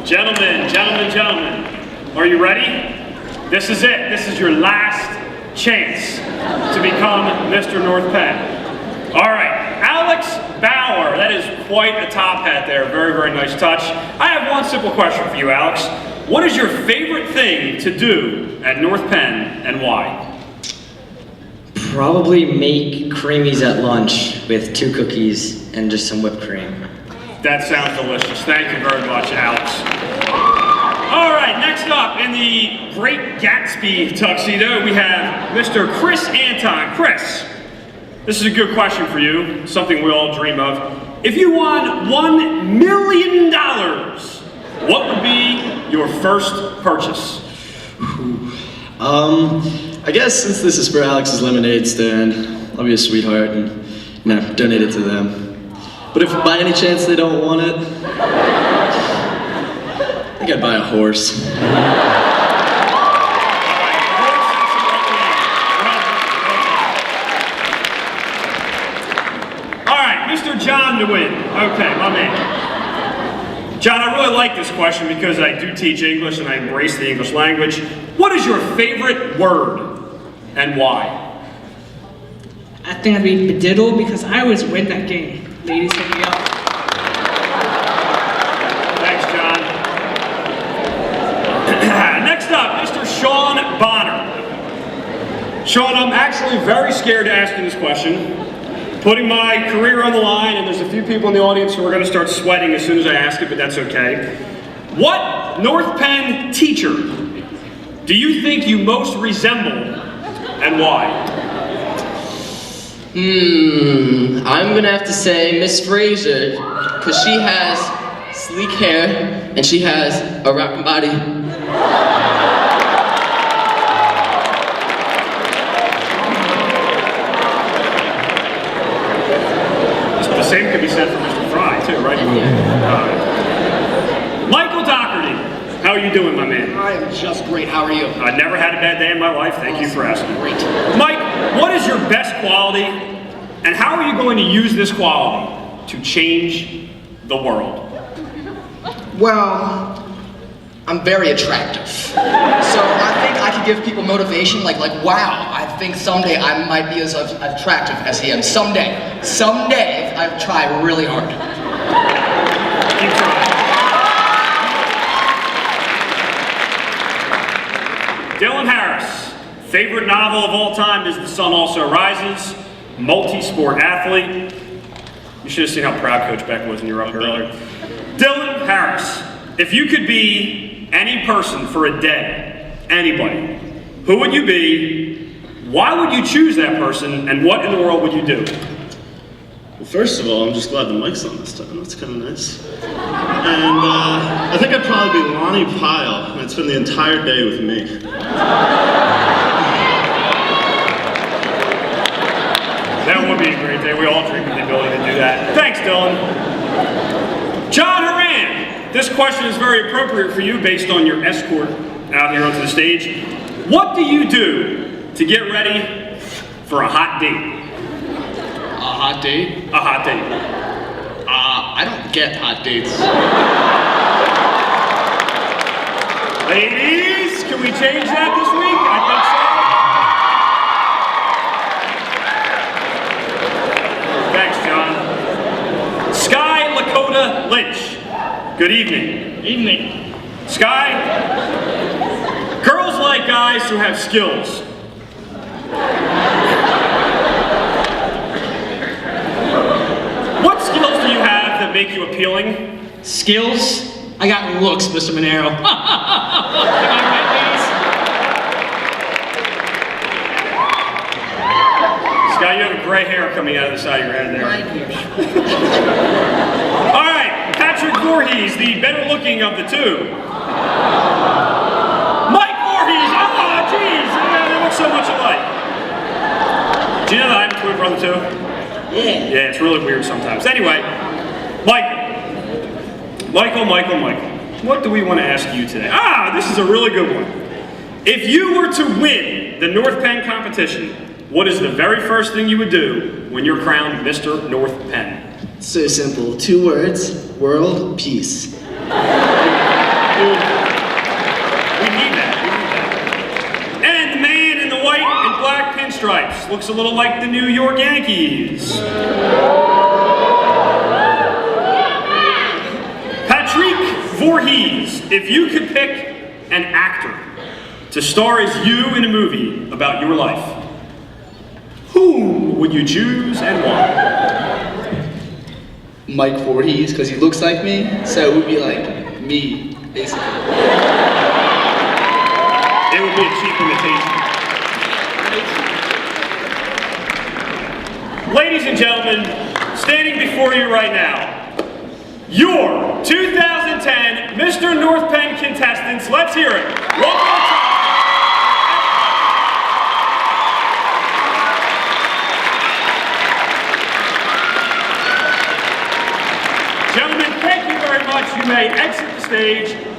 Gentlemen, are you ready? This is it. This is your last chance to become Mr. North Penn. All right, Alex Bauer. That is quite a top hat there. Very, very nice touch. I have one simple question for you, Alex. What is your favorite thing to do at North Penn and why? Probably make creamies at lunch with 2 cookies and just some whipped cream. That sounds delicious. Thank you very much, Alex. All right, next up in the Great Gatsby tuxedo, we have Mr. Chris Anton. Chris, this is a good question for you, something we all dream of. If you won $1 million, what would be your first purchase? I guess since this is for Alex's lemonade stand, I'll be a sweetheart and, donate it to them. But if by any chance they don't want it, I think I'd buy a horse. All right, Mr. John DeWitt. Okay, my man. John, I really like this question because I do teach English and I embrace the English language. What is your favorite word and why? I think I'd be bediddle because I always win that game. Ladies, hit me up. Thanks, John. Next up, Mr. Sean Bonner. Sean, I'm actually very scared to ask you this question. Putting my career on the line, and there's a few people in the audience who are going to start sweating as soon as I ask it, but that's okay. What North Penn teacher do you think you most resemble, and why? I'm gonna have to say Miss Fraser, because she has sleek hair and she has a rockin' body. The same could be said for Mr. Fry, too, right? Yeah. Michael Doherty, how are you doing, my man? I am just great. How are you? I never had a bad day in my life. Thank you for asking. Great. Mike, what is your best quality, and how are you going to use this quality to change the world? Well, I'm very attractive. So I think I could give people motivation, like wow, I think someday I might be as attractive as he is. Someday, if I try really hard. Keep trying. Dylan Harris, favorite novel of all time is The Sun Also Rises, multi-sport athlete. You should have seen how proud Coach Beck was when you were up earlier. Dylan Harris, if you could be any person for a day, anybody, who would you be, why would you choose that person, and what in the world would you do? Well, first of all, I'm just glad the mic's on this time. That's kind of nice. And I think I'd probably be Lonnie Pyle, and I'd spend the entire day with me. That would be a great day. We all dream of the ability to do that. Thanks, Dylan. John Horan, this question is very appropriate for you based on your escort out here onto the stage. What do you do to get ready for a hot date? A hot date? A hot date. I don't get hot dates. Ladies, can we change that this week? I think so. Thanks, John. Sky Lakota Lynch. Good evening. Evening. Sky, girls like guys who have skills. What skills do you have that make you appealing? Skills? I got looks, Mr. Monero. Am I right, ladies? Sky, you have a gray hair coming out of the side of your head there. All right, Patrick Voorhees, the better looking of the two. Mike Voorhees! Oh, jeez! They look so much alike. Do you know that I have a twin brother too? Yeah, it's really weird sometimes. Anyway, Michael, what do we want to ask you today? This is a really good one. If you were to win the North Penn competition, what is the very first thing you would do when you're crowned Mr. North Penn? So simple. 2 words. World peace. looks a little like the New York Yankees. Patrick Voorhees, if you could pick an actor to star as you in a movie about your life, whom would you choose and why? Mike Voorhees, because he looks like me, so it would be like me, basically. It would be a cheap imitation. Ladies and gentlemen, standing before you right now, your 2010 Mr. North Penn contestants. Let's hear it. One more time. Gentlemen, thank you very much. You may exit the stage.